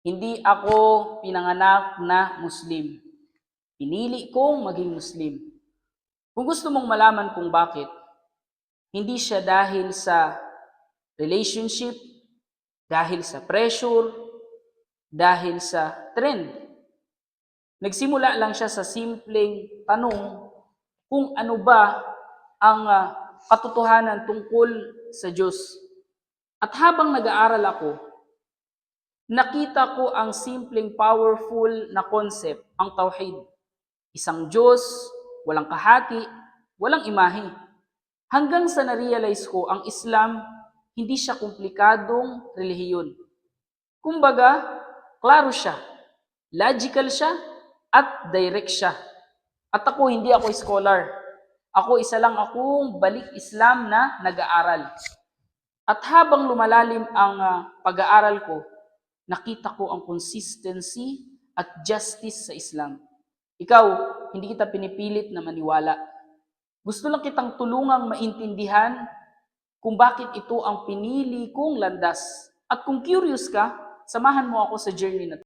Hindi ako pinanganak na Muslim. Pinili kong maging Muslim. Kung gusto mong malaman kung bakit, hindi siya dahil sa relationship, dahil sa pressure, dahil sa trend. Nagsimula lang siya sa simpleng tanong kung ano ba ang katotohanan tungkol sa Diyos. At habang nag-aaral ako, nakita ko ang simpleng powerful na concept, ang Tauhid. Isang Diyos, walang kahati, walang imahe. Hanggang sa na-realize ko, ang Islam, hindi siya komplikadong relihiyon. Kumbaga, klaro siya, logical siya, at direct siya. At ako, hindi ako scholar. Ako, isa lang akong balik Islam na nag-aaral. At habang lumalalim ang pag-aaral ko, nakita ko ang consistency at justice sa Islam. Ikaw, hindi kita pinipilit na maniwala. Gusto lang kitang tulungang maintindihan kung bakit ito ang pinili kong landas. At kung curious ka, samahan mo ako sa journey na